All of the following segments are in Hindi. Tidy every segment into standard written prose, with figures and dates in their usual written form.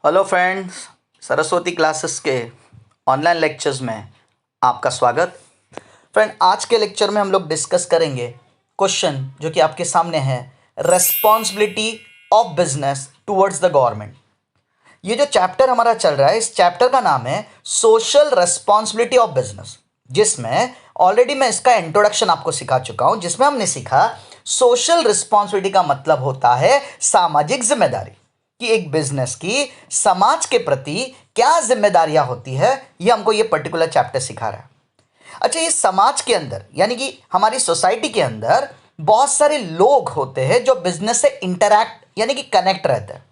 हेलो फ्रेंड्स, सरस्वती क्लासेस के ऑनलाइन लेक्चर्स में आपका स्वागत। फ्रेंड, आज के लेक्चर में हम लोग डिस्कस करेंगे क्वेश्चन जो कि आपके सामने है, responsibility of business towards the government. ये जो चैप्टर हमारा चल रहा है, इस चैप्टर का नाम है सोशल रेस्पॉन्सिबिलिटी ऑफ बिजनेस, जिसमें ऑलरेडी मैं इसका इंट्रोडक्शन आपको सिखा चुका हूं, जिसमें हमने सीखा सोशल रिस्पॉन्सिबिलिटी का मतलब होता है सामाजिक जिम्मेदारी, कि एक बिजनेस की समाज के प्रति क्या जिम्मेदारियां होती है। ये हमको ये पर्टिकुलर चैप्टर सिखा रहा है। अच्छा, ये समाज के अंदर यानी कि हमारी सोसाइटी के अंदर बहुत सारे लोग होते हैं जो बिजनेस से इंटरैक्ट यानी कि कनेक्ट रहते हैं।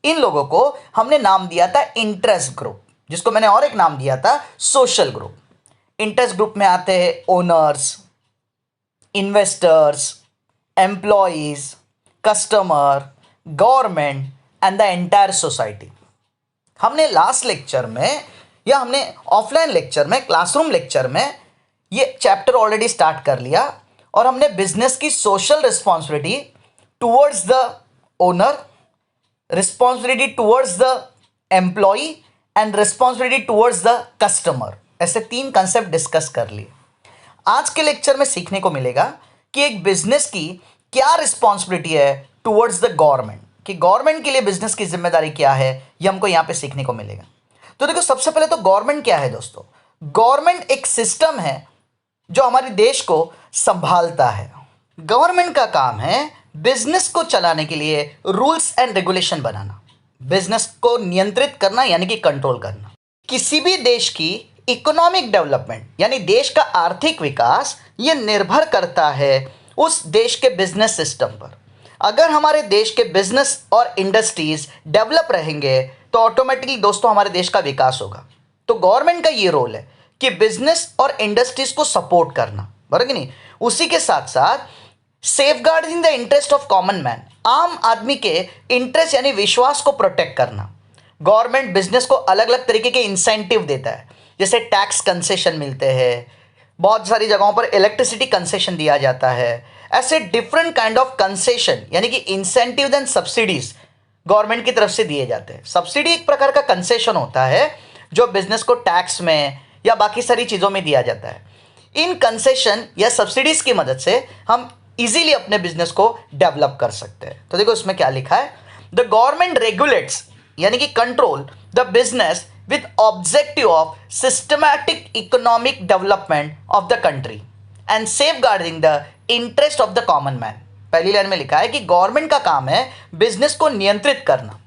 इन लोगों को हमने नाम दिया था इंटरेस्ट ग्रुप, जिसको मैंने और एक नाम दिया था सोशल ग्रुप। इंटरेस्ट ग्रुप में आते हैं owners, investors, employees, customer, government and the entire society. हमने लास्ट लेक्चर में या हमने ऑफलाइन लेक्चर में, क्लासरूम लेक्चर में ये चैप्टर ऑलरेडी स्टार्ट कर लिया और हमने बिजनेस की social responsibility towards the owner, responsibility towards the employ and responsibility towards the customer, ऐसे 3 कंसेप्ट डिस्कस कर लिए। आज के लेक्चर में सीखने को मिलेगा कि एक बिजनेस की क्या रिस्पॉन्सिबिलिटी है टुवर्ड्स द गवर्नमेंट, कि गवर्नमेंट के लिए बिजनेस की जिम्मेदारी क्या है। ये हमको यहां पे सीखने को मिलेगा। तो देखो, सबसे पहले तो गवर्नमेंट क्या है दोस्तों। गवर्नमेंट एक सिस्टम है जो हमारे देश को संभालता है। गवर्नमेंट का काम है बिजनेस को चलाने के लिए rules and regulation banana, business को नियंत्रित करना यानी कि कंट्रोल करना। किसी भी देश की इकोनॉमिक डेवलपमेंट यानी देश का आर्थिक विकास, ये निर्भर करता है उस देश के बिजनेस सिस्टम पर। अगर हमारे देश के बिजनेस और इंडस्ट्रीज डेवलप रहेंगे तो ऑटोमेटिकली दोस्तों हमारे देश का विकास होगा। तो गवर्नमेंट का ये रोल है कि बिजनेस और इंडस्ट्रीज को सपोर्ट करना, बराबर कि नहीं। उसी के साथ साथ safeguarding the interest of common man, आम आदमी के इंटरेस्ट यानी विश्वास को प्रोटेक्ट करना। गवर्नमेंट बिजनेस को अलग अलग तरीके के इंसेंटिव देता है, जैसे टैक्स कंसेशन मिलते हैं, बहुत सारी जगहों पर इलेक्ट्रिसिटी कंसेशन दिया जाता है। ऐसे डिफरेंट काइंड ऑफ कंसेशन यानी कि इंसेंटिव एंड सब्सिडीज गवर्नमेंट की तरफ से दिए जाते हैं। सब्सिडी एक प्रकार का कंसेशन होता है जो बिजनेस को टैक्स में या बाकी सारी चीज़ों में दिया जाता है। इन कंसेशन या सब्सिडीज की मदद से हम इजीली अपने बिजनेस को डेवलप कर सकते हैं। तो देखो इसमें क्या लिखा है, द गवर्नमेंट रेगुलेट्स यानी कि control the business with objective of systematic economic development of the country and safeguarding the interest of the common man। पहली लाइन में लिखा है कि गवर्नमेंट का काम है बिजनेस को नियंत्रित करना,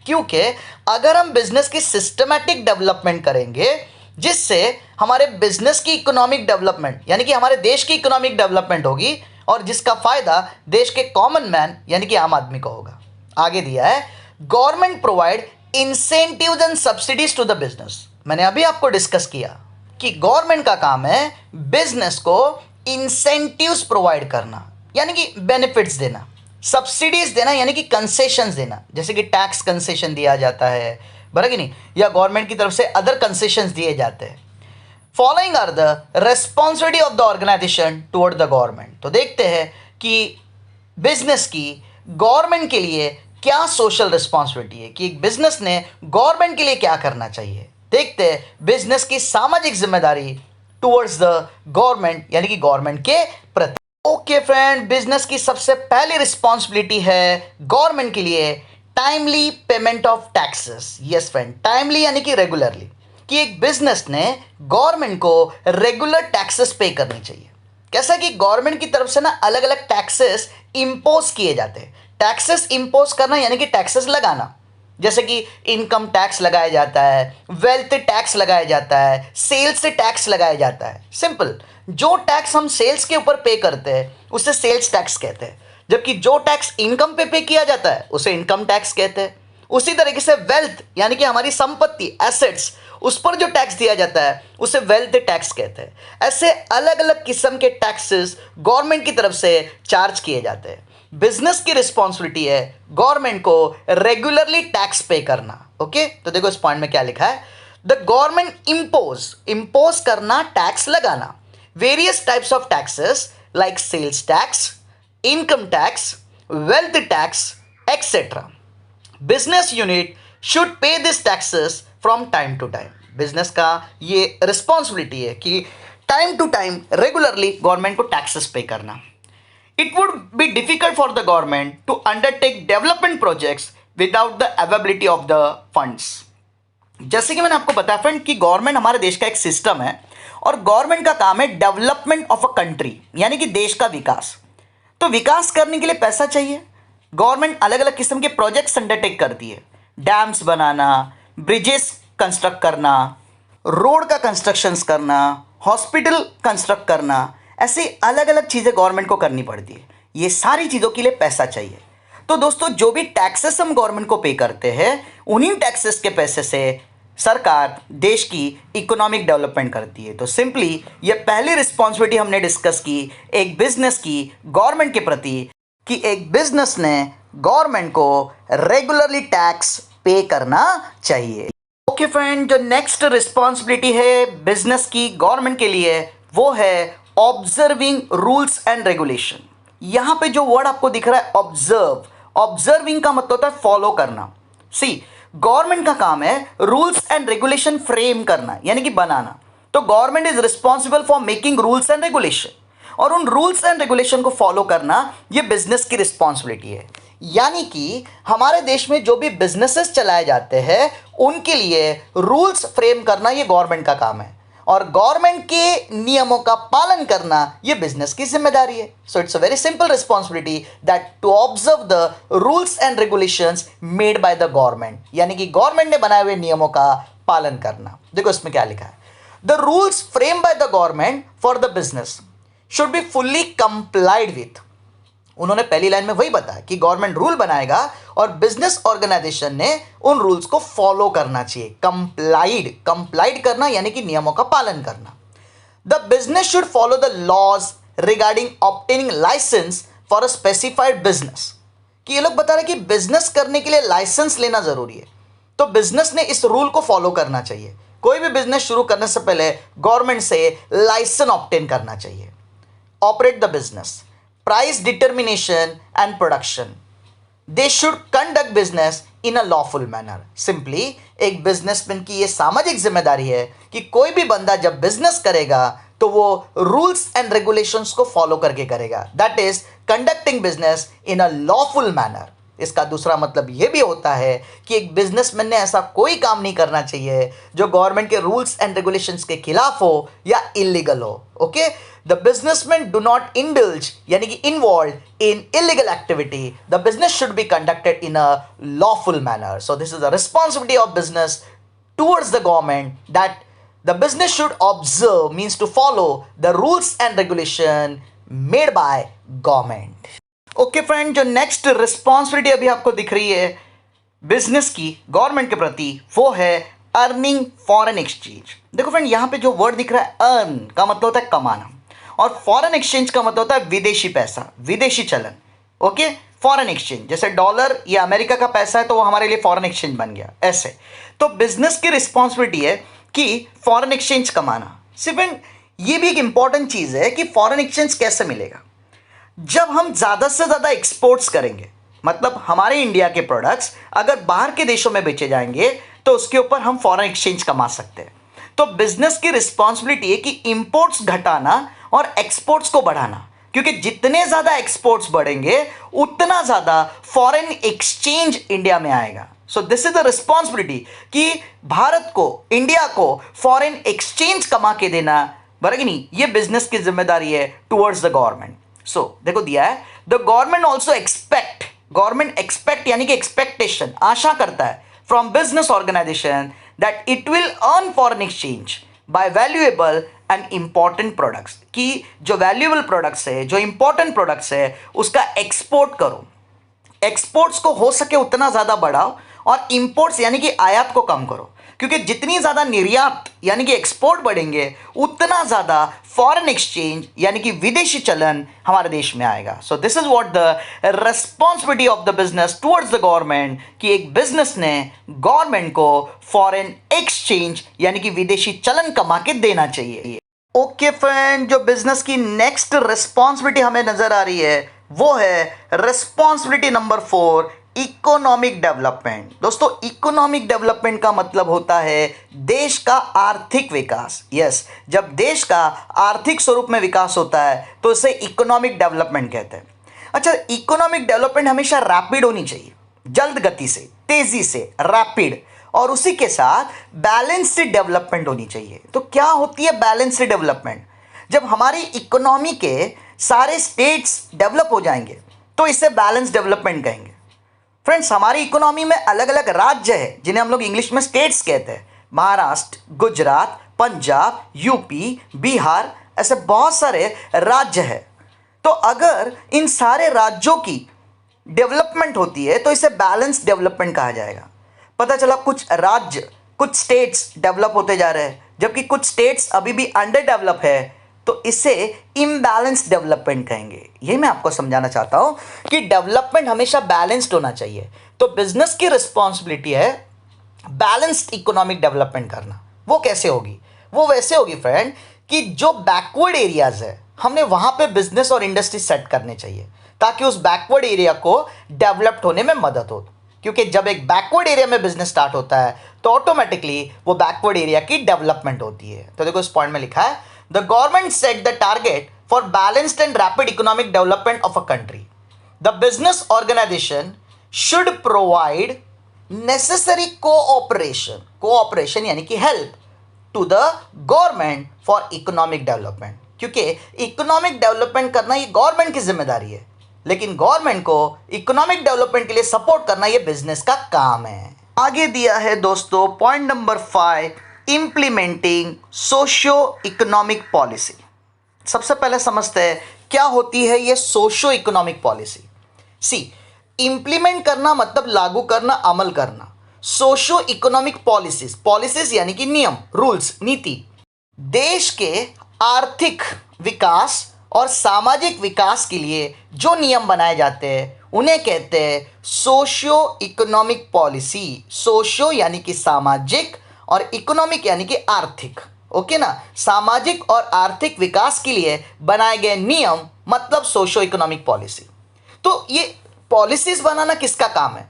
क्योंकि अगर हम बिजनेस की सिस्टमैटिक डेवलपमेंट करेंगे जिससे हमारे बिजनेस की इकोनॉमिक डेवलपमेंट यानी कि हमारे देश की इकोनॉमिक डेवलपमेंट होगी और जिसका फायदा देश के कॉमन मैन यानी कि आम आदमी को होगा। आगे दिया है, government provide incentives and subsidies to the business. मैंने अभी आपको डिस्कस किया कि गवर्नमेंट का काम है बिजनेस को इंसेंटिव्स प्रोवाइड करना यानी कि बेनिफिट्स देना, सब्सिडीज देना यानी कि कंसेशंस देना, जैसे कि टैक्स कंसेशन दिया जाता है, बराबर कि नहीं, या गवर्नमेंट की तरफ से अदर कंसेशंस दिए जाते हैं। Following are the responsibility of the organisation toward the government. तो देखते हैं कि बिजनेस की गवर्नमेंट के लिए क्या सोशल रिस्पॉन्सिबिलिटी है, कि एक बिजनेस ने गवर्नमेंट के लिए क्या करना चाहिए। देखते हैं बिजनेस की सामाजिक जिम्मेदारी टुवर्ड्स द गवर्नमेंट यानी कि गवर्नमेंट के प्रति। ओके फ्रेंड, बिजनेस की सबसे पहली रिस्पॉन्सिबिलिटी है गवर्नमेंट के लिए timely payment of taxes. Yes friend, timely यानी कि रेगुलरली, कि एक बिजनेस ने गवर्नमेंट को रेगुलर टैक्सेस पे करनी चाहिए। कैसा कि गवर्नमेंट की तरफ से ना अलग अलग टैक्सेस इंपोज किए जाते हैं। टैक्सेस इंपोज करना यानी कि टैक्सेस लगाना, जैसे कि इनकम टैक्स लगाया जाता है, वेल्थ टैक्स लगाया जाता है, सेल्स टैक्स लगाया जाता है। सिंपल, जो टैक्स हम सेल्स के ऊपर पे करते हैं उसे सेल्स टैक्स कहते हैं, जबकि जो टैक्स इनकम पे किया जाता है उसे इनकम टैक्स कहते हैं। उसी तरीके से वेल्थ यानी कि हमारी संपत्ति, एसेट्स, उस पर जो टैक्स दिया जाता है उसे वेल्थ टैक्स कहते हैं। ऐसे अलग अलग किस्म के टैक्सेस गवर्नमेंट की तरफ से चार्ज किए जाते हैं। बिजनेस की रिस्पॉन्सिबिलिटी है गवर्नमेंट को रेगुलरली टैक्स पे करना। ओके, तो देखो इस पॉइंट में क्या लिखा है, द गवर्नमेंट इंपोज करना, टैक्स लगाना, various types of taxes like sales tax, income tax, wealth tax, etc. Business unit should pay this taxes from time to time. Business का ये रिस्पॉन्सिबिलिटी है कि time to time regularly government को टैक्सेस पे करना। It would be difficult for the government to undertake development projects without the availability of the funds। जैसे कि मैंने आपको बताया फ्रेंड कि गवर्नमेंट हमारे देश का एक सिस्टम है और गवर्नमेंट का काम है डेवलपमेंट ऑफ अ कंट्री, यानी कि देश का विकास। तो विकास करने के लिए पैसा चाहिए। गवर्नमेंट अलग अलग किस्म के प्रोजेक्ट्स अंडरटेक करती है, डैम्स बनाना, ब्रिजेस कंस्ट्रक्ट करना, रोड का कंस्ट्रक्शंस करना, हॉस्पिटल कंस्ट्रक्ट करना, ऐसी अलग अलग चीज़ें गवर्नमेंट को करनी पड़ती है। ये सारी चीज़ों के लिए पैसा चाहिए। तो दोस्तों जो भी टैक्सेस हम गवर्नमेंट को पे करते हैं, उन्हीं टैक्सेस के पैसे से सरकार देश की इकोनॉमिक डेवलपमेंट करती है। तो सिंपली ये पहली रिस्पॉन्सिबिलिटी हमने डिस्कस की एक बिजनेस की गवर्नमेंट के प्रति, कि एक बिजनेस ने गवर्नमेंट को रेगुलरली टैक्स पे करना चाहिए। ओके फ्रेंड, जो नेक्स्ट रिस्पॉन्सिबिलिटी है बिजनेस की गवर्नमेंट के लिए वो है ऑब्जर्विंग रूल्स एंड रेगुलेशन। यहां पे जो वर्ड आपको दिख रहा है ऑब्जर्व, ऑब्जर्विंग का मतलब होता है फॉलो करना। सी गवर्नमेंट का काम है रूल्स एंड रेगुलेशन फ्रेम करना, यानी कि बनाना। तो government is responsible for making rules and regulation, और उन रूल्स एंड रेगुलेशन को फॉलो करना ये बिजनेस की रिस्पॉन्सिबिलिटी है। यानी कि हमारे देश में जो भी बिजनेसेस चलाए जाते हैं उनके लिए रूल्स फ्रेम करना ये गवर्नमेंट का काम है, और गवर्नमेंट के नियमों का पालन करना ये बिजनेस की जिम्मेदारी है। So it's a very simple responsibility that to observe the rules and regulations made by the government, यानी कि गवर्नमेंट ने बनाए हुए नियमों का पालन करना। देखो इसमें क्या लिखा है, the rules frame by the government for the business should be fully complied with. उन्होंने पहली लाइन में वही बताया कि गवर्नमेंट रूल बनाएगा और बिजनेस ऑर्गेनाइजेशन ने उन रूल्स को फॉलो करना चाहिए। कंप्लाइड करना यानी कि नियमों का पालन करना। The business should follow the laws regarding obtaining licence for a specified business, कि ये लोग बता रहे कि बिजनेस करने के लिए लाइसेंस लेना जरूरी है, तो बिजनेस ने इस रूल को फॉलो करना चाहिए। कोई भी बिजनेस शुरू करने से पहले गवर्नमेंट से लाइसेंस ऑब्टेन करना चाहिए। Operate the business, price determination and production, they should conduct business in a lawful manner। Simply एक बिजनेसमैन की ये सामाजिक जिम्मेदारी है कि कोई भी बंदा जब बिजनेस करेगा तो वो रूल्स एंड रेगुलेशंस को फॉलो करके करेगा, that is conducting business in a lawful manner. इसका दूसरा मतलब ये भी होता है कि एक बिजनेसमैन ने ऐसा कोई काम नहीं करना चाहिए जो गवर्नमेंट के रूल्स एंड रेगुलेशंस के खिलाफ हो या इलीगल हो। Okay, the businessman do not indulge यानी कि involve in illegal activity, the business should be conducted in a lawful manner. So this is the responsibility of business towards the government, that the business should observe means to follow the rules and regulation made by government। Okay friend, जो नेक्स्ट रिस्पॉन्सिबिलिटी अभी आपको दिख रही है बिजनेस की गवर्नमेंट के प्रति वो है अर्निंग फॉरेन एक्सचेंज। देखो फ्रेंड, यहाँ पे जो वर्ड दिख रहा है अर्न का मतलब होता है कमाना, और फॉरेन एक्सचेंज का मतलब होता है विदेशी पैसा, विदेशी चलन। ओके, फॉरेन एक्सचेंज जैसे डॉलर या अमेरिका का पैसा है तो वो हमारे लिए फॉरेन एक्सचेंज बन गया, ऐसे। तो बिजनेस की रिस्पॉन्सिबिलिटी है कि फॉरेन एक्सचेंज कमाना। सिर्फ ये भी एक इंपॉर्टेंट चीज़ है कि फॉरेन एक्सचेंज कैसे मिलेगा, जब हम ज़्यादा से ज़्यादा एक्सपोर्ट्स करेंगे, मतलब हमारे इंडिया के प्रोडक्ट्स अगर बाहर के देशों में बेचे जाएंगे तो उसके ऊपर हम फॉरेन एक्सचेंज कमा सकते हैं। तो बिजनेस की रिस्पॉन्सिबिलिटी है कि इंपोर्ट्स घटाना और एक्सपोर्ट्स को बढ़ाना, क्योंकि जितने ज़्यादा एक्सपोर्ट्स बढ़ेंगे उतना ज़्यादा फॉरेन एक्सचेंज इंडिया में आएगा। So this is the responsibility कि भारत को, इंडिया को फॉरेन एक्सचेंज कमा के देना, बराबर नहीं, ये बिजनेस की जिम्मेदारी है टुवर्ड्स द गवर्नमेंट। सो देखो दिया है, the government also expect, government expect यानी कि एक्सपेक्टेशन, आशा करता है from business organisation that it will earn foreign exchange by valuable and important products, कि जो वैल्यूएबल प्रोडक्ट्स है, जो इंपॉर्टेंट प्रोडक्ट्स है उसका एक्सपोर्ट करो, एक्सपोर्ट्स को हो सके उतना ज़्यादा बढ़ाओ, और इंपोर्ट्स यानी कि आयात को कम करो, क्योंकि जितनी ज़्यादा निर्यात यानी कि एक्सपोर्ट बढ़ेंगे उतना ज़्यादा फॉरेन एक्सचेंज यानी कि विदेशी चलन हमारे देश में आएगा। So this is what the responsibility of the business towards the government, कि एक बिजनेस ने गवर्नमेंट को फॉरेन एक्सचेंज यानी कि विदेशी चलन कमा के देना चाहिए। ओके फ्रेंड, जो बिजनेस की नेक्स्ट रिस्पॉन्सिबिलिटी हमें नजर आ रही है वो है रिस्पॉन्सिबिलिटी नंबर 4, इकोनॉमिक डेवलपमेंट। दोस्तों इकोनॉमिक डेवलपमेंट का मतलब होता है देश का आर्थिक विकास। यस, जब देश का आर्थिक स्वरूप में विकास होता है तो इसे इकोनॉमिक डेवलपमेंट कहते हैं। अच्छा, इकोनॉमिक डेवलपमेंट हमेशा रैपिड होनी चाहिए, जल्द गति से, तेजी से, रैपिड, और उसी के साथ बैलेंस्ड डेवलपमेंट होनी चाहिए। तो क्या होती है बैलेंस्ड डेवलपमेंट? जब हमारी इकोनॉमी के सारे स्टेट्स डेवलप हो जाएंगे तो इसे बैलेंस डेवलपमेंट कहेंगे। फ्रेंड्स, हमारी इकोनॉमी में अलग अलग राज्य है जिन्हें हम लोग इंग्लिश में स्टेट्स कहते हैं। महाराष्ट्र, गुजरात, पंजाब, यूपी, बिहार, ऐसे बहुत सारे राज्य हैं। तो अगर इन सारे राज्यों की डेवलपमेंट होती है तो इसे बैलेंस डेवलपमेंट कहा जाएगा। पता चला कुछ राज्य, कुछ स्टेट्स डेवलप होते जा रहे हैं जबकि कुछ स्टेट्स अभी भी अंडर डेवलप है, तो इसे इम्बैलेंस डेवलपमेंट कहेंगे। ये मैं आपको समझाना चाहता हूं कि डेवलपमेंट हमेशा बैलेंस्ड होना चाहिए। तो बिजनेस की रिस्पॉन्सिबिलिटी है बैलेंस्ड इकोनॉमिक डेवलपमेंट करना। वो कैसे होगी? वो वैसे होगी फ्रेंड कि जो बैकवर्ड एरियाज है हमने वहां पे बिजनेस और इंडस्ट्री सेट करने चाहिए ताकि उस बैकवर्ड एरिया को डेवलप्ड होने में मदद हो। क्योंकि जब एक बैकवर्ड एरिया में बिजनेस स्टार्ट होता है तो ऑटोमेटिकली वो बैकवर्ड एरिया की डेवलपमेंट होती है। तो देखो इस पॉइंट में लिखा है the government set the target for balanced and rapid economic development of a country. The business organisation should provide necessary cooperation यानी कि help to the government for economic development. क्योंकि इकोनॉमिक डेवलपमेंट करना ये गवर्नमेंट की जिम्मेदारी है, लेकिन गवर्नमेंट को इकोनॉमिक डेवलपमेंट के लिए सपोर्ट करना ये बिजनेस का काम है। आगे दिया है दोस्तों point number 5, implementing socio economic policy. सबसे पहले समझते हैं क्या होती है ये सोशियो इकोनॉमिक पॉलिसी। सी, इंप्लीमेंट करना मतलब लागू करना, अमल करना। सोशियो इकोनॉमिक पॉलिसीज यानी कि नियम, रूल्स, नीति देश के आर्थिक विकास और सामाजिक विकास के लिए जो नियम बनाए जाते हैं उन्हें कहते हैं सोशियो इकोनॉमिक पॉलिसी। सोशियो यानी कि सामाजिक और इकोनॉमिक यानी कि आर्थिक। ओके ना, सामाजिक और आर्थिक विकास के लिए बनाए गए नियम मतलब सोशियो इकोनॉमिक पॉलिसी। तो ये पॉलिसीज बनाना किसका काम है?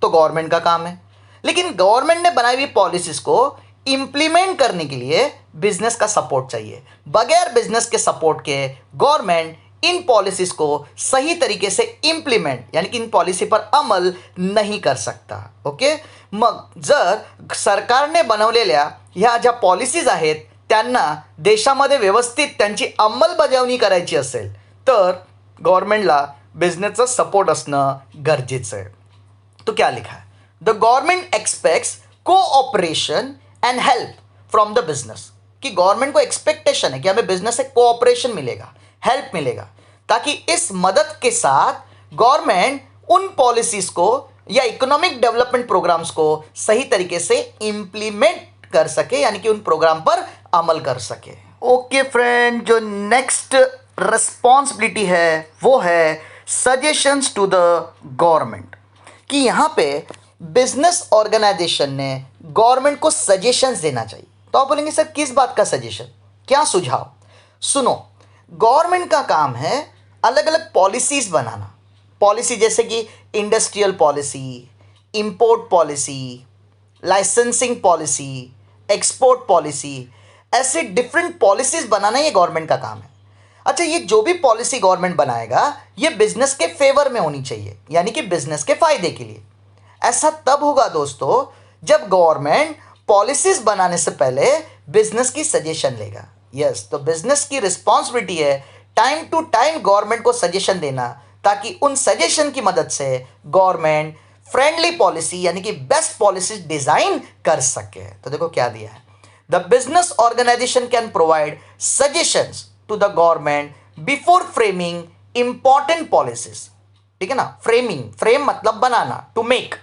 तो गवर्नमेंट का काम है। लेकिन गवर्नमेंट ने बनाई हुई पॉलिसीज को इंप्लीमेंट करने के लिए बिजनेस का सपोर्ट चाहिए। बगैर बिजनेस के सपोर्ट के गवर्नमेंट इन पॉलिसीज को सही तरीके से इंप्लीमेंट यानी कि इन पॉलिसी पर अमल नहीं कर सकता। ओके, मग जर सरकारने बनवलेल्या ह्या ज्या पॉलिसीज आहेत त्यांना देशामध्ये व्यवस्थित त्यांची अंमलबजावणी करायची असेल तर गवर्नमेंटला बिझनेसचा सपोर्ट असणं गरजेचं आहे। तो क्या लिखा है? The government aspects cooperation and help from the business. कि गवर्नमेंट को एक्सपेक्टेशन है कि हमें बिजनेस से कोऑपरेशन मिलेगा, हेल्प मिलेगा, ताकि इस मदद के साथ गवर्नमेंट उन पॉलिसीज को या इकोनॉमिक डेवलपमेंट प्रोग्राम्स को सही तरीके से इंप्लीमेंट कर सके यानी कि उन प्रोग्राम पर अमल कर सके। ओके फ्रेंड, जो नेक्स्ट रिस्पॉन्सिबिलिटी है वो है सजेशंस टू द गवर्नमेंट। कि यहाँ पे बिजनेस ऑर्गेनाइजेशन ने गवर्नमेंट को सजेशंस देना चाहिए। तो आप बोलेंगे सर किस बात का सजेशन, क्या सुझाव? सुनो, गवर्नमेंट का काम है अलग अलग पॉलिसीज बनाना। पॉलिसी जैसे कि industrial policy, import policy, licensing policy, export policy, ऐसे डिफरेंट पॉलिसीज बनाना ये गवर्नमेंट का काम है। अच्छा, ये जो भी पॉलिसी गवर्नमेंट बनाएगा ये बिजनेस के फेवर में होनी चाहिए यानी कि बिजनेस के फायदे के लिए। ऐसा तब होगा दोस्तों जब गवर्नमेंट पॉलिसीज बनाने से पहले बिजनेस की सजेशन लेगा। यस, तो बिजनेस की रिस्पॉन्सिबिलिटी है टाइम टू टाइम गवर्नमेंट को सजेशन देना ताकि उन सजेशन की मदद से गवर्नमेंट फ्रेंडली पॉलिसी यानी कि बेस्ट पॉलिसीज डिजाइन कर सके। तो देखो क्या दिया है, the business organisation can provide suggestions to the government before framing important policies. ठीक है ना, फ्रेम मतलब बनाना, टू मेक।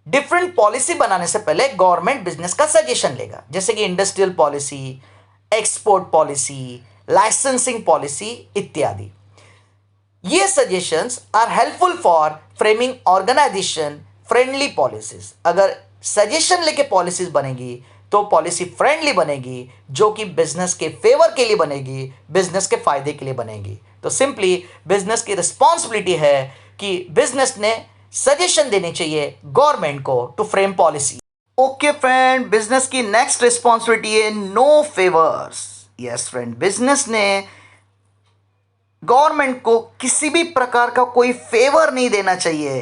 डिफरेंट पॉलिसी बनाने से पहले गवर्नमेंट बिजनेस का सजेशन लेगा, जैसे कि industrial policy, export policy, licensing policy इत्यादि। ये suggestions are helpful for framing organisation friendly policies. अगर सजेशन लेके पॉलिसीज बनेगी तो पॉलिसी फ्रेंडली बनेगी, जो कि बिजनेस के फेवर के लिए बनेगी, बिजनेस के फायदे के लिए बनेगी। तो सिंपली बिजनेस की रिस्पॉन्सिबिलिटी है कि बिजनेस ने सजेशन देने चाहिए गवर्नमेंट को to frame policy. Okay friend, business की नेक्स्ट रिस्पॉन्सिबिलिटी है no favours. Yes friend, business ने गवर्नमेंट को किसी भी प्रकार का कोई फेवर नहीं देना चाहिए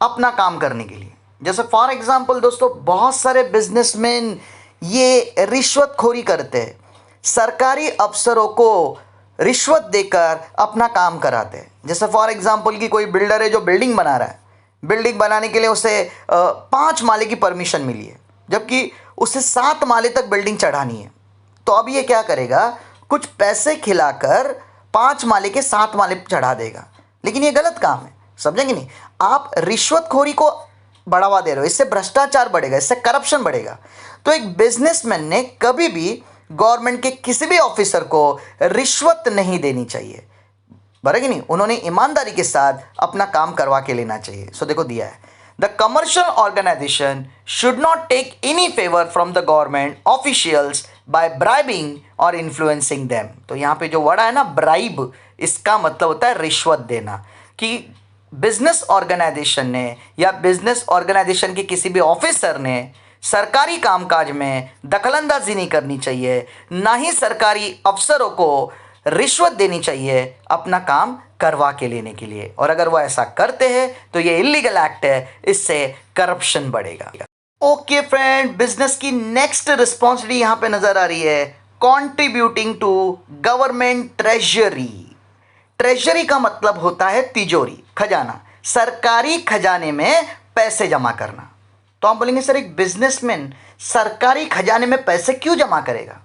अपना काम करने के लिए। जैसे फॉर एग्जांपल दोस्तों, बहुत सारे बिजनेसमैन ये रिश्वतखोरी करते हैं, सरकारी अफसरों को रिश्वत देकर अपना काम कराते हैं। जैसे फॉर एग्जांपल कि कोई बिल्डर है जो बिल्डिंग बना रहा है, बिल्डिंग बनाने के लिए उसे 5 माले की परमिशन मिली है, जबकि उसे 7 माले तक बिल्डिंग चढ़ानी है। तो अब ये क्या करेगा, कुछ पैसे खिलाकर 5 माले के 7 माले चढ़ा देगा, लेकिन ये गलत काम है, समझेंगे नहीं। आप रिश्वतखोरी को बढ़ावा दे रहे हो, इससे भ्रष्टाचार बढ़ेगा, इससे करप्शन बढ़ेगा। तो एक बिजनेसमैन ने कभी भी गवर्नमेंट के किसी भी ऑफिसर को रिश्वत नहीं देनी चाहिए, बराबर नहीं, उन्होंने ईमानदारी के साथ अपना काम करवा के लेना चाहिए। सो देखो दिया है, the commercial organisation should not take any favour from the government officials by bribing और इन्फ्लुएंसिंग देम। तो यहाँ पे जो वर्ड है ना ब्राइब, इसका मतलब होता है रिश्वत देना, कि बिजनेस ऑर्गेनाइजेशन ने या बिजनेस ऑर्गेनाइजेशन के किसी भी ऑफिसर ने सरकारी कामकाज में दखलंदाजी नहीं करनी चाहिए, ना ही सरकारी अफसरों को रिश्वत देनी चाहिए अपना काम करवा के लेने के लिए। और अगर वो ऐसा करते हैं तो ये इलीगल एक्ट है, इससे करप्शन बढ़ेगा। ओके फ्रेंड, बिजनेस की नेक्स्ट रिस्पॉन्सिबिलिटी यहां पे नजर आ रही है contributing to government treasury. Treasury का मतलब होता है तिजोरी, खजाना, सरकारी खजाने में पैसे जमा करना। तो आप बोलेंगे सर एक बिजनेसमैन सरकारी खजाने में पैसे क्यों जमा करेगा?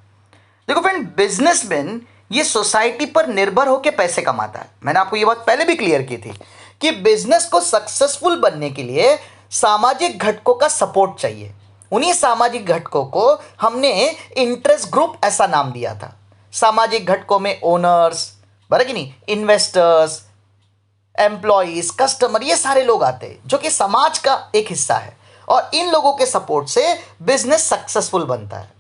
देखो फ्रेंड, बिजनेसमैन ये सोसाइटी पर निर्भर होकर पैसे कमाता है। मैंने आपको ये बात पहले भी क्लियर की थी कि बिजनेस को सक्सेसफुल बनने के लिए सामाजिक घटकों का सपोर्ट चाहिए। उन्हीं सामाजिक घटकों को हमने इंटरेस्ट ग्रुप ऐसा नाम दिया था। सामाजिक घटकों में ओनर्स, बराबर कि नहीं, इन्वेस्टर्स, एम्प्लॉयज, कस्टमर, ये सारे लोग आते हैं जो कि समाज का एक हिस्सा है, और इन लोगों के सपोर्ट से बिजनेस सक्सेसफुल बनता है।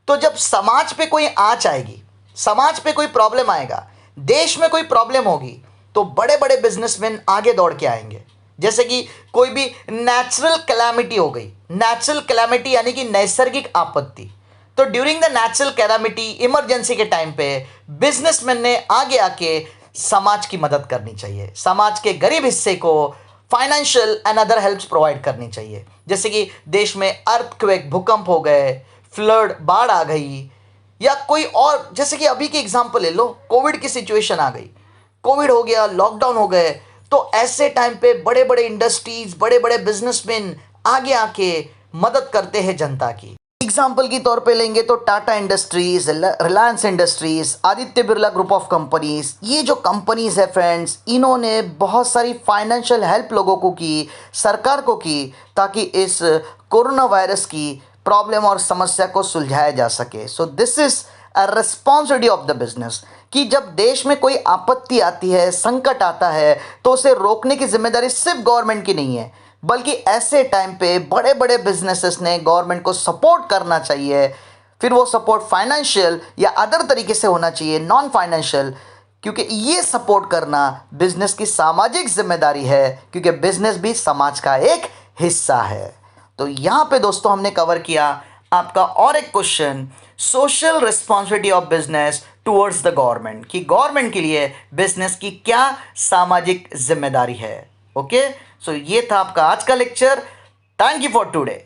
तो जब समाज पे कोई आंच आएगी, समाज पे कोई प्रॉब्लम आएगा, देश में कोई प्रॉब्लम होगी, तो बड़े बड़े बिजनेसमैन आगे दौड़ के आएंगे। जैसे कि कोई भी नेचुरल कैलामिटी हो गई, नेचुरल कैलामिटी यानी कि नैसर्गिक आपत्ति, तो during the natural calamity, emergency के टाइम पे बिजनेसमैन ने आगे आके समाज की मदद करनी चाहिए, समाज के गरीब हिस्से को financial and other helps provide करनी चाहिए। जैसे कि देश में अर्थक्वेक, भूकंप हो गए, फ्लड, बाढ़ आ गई, या कोई और, जैसे कि अभी की एग्जांपल ले लो, कोविड की सिचुएशन आ गई, कोविड हो गया, लॉकडाउन हो गए, तो ऐसे टाइम पे बड़े बड़े इंडस्ट्रीज, बड़े बड़े बिजनेसमैन आगे आके मदद करते हैं जनता की। एग्जाम्पल की तौर पे लेंगे तो Tata industries, Reliance industries, Aditya Birla group of companies, ये जो कंपनीज है फ्रेंड्स, इन्होंने बहुत सारी फाइनेंशियल हेल्प लोगों को की, सरकार को की, ताकि इस कोरोना वायरस की प्रॉब्लम और समस्या को सुलझाया जा सके। So this is a responsibility of the business, कि जब देश में कोई आपत्ति आती है, संकट आता है, तो उसे रोकने की जिम्मेदारी सिर्फ गवर्नमेंट की नहीं है, बल्कि ऐसे टाइम पे बड़े बड़े बिजनेसेस ने गवर्नमेंट को सपोर्ट करना चाहिए। फिर वो सपोर्ट फाइनेंशियल या अदर तरीके से होना चाहिए, नॉन फाइनेंशियल, क्योंकि ये सपोर्ट करना बिजनेस की सामाजिक जिम्मेदारी है, क्योंकि बिजनेस भी समाज का एक हिस्सा है। तो यहाँ पे दोस्तों हमने कवर किया आपका और एक question, social responsibility of business towards the government, कि गवर्नमेंट के लिए बिजनेस की क्या सामाजिक जिम्मेदारी है। ओके, सो ये था आपका आज का lecture. Thank you for today.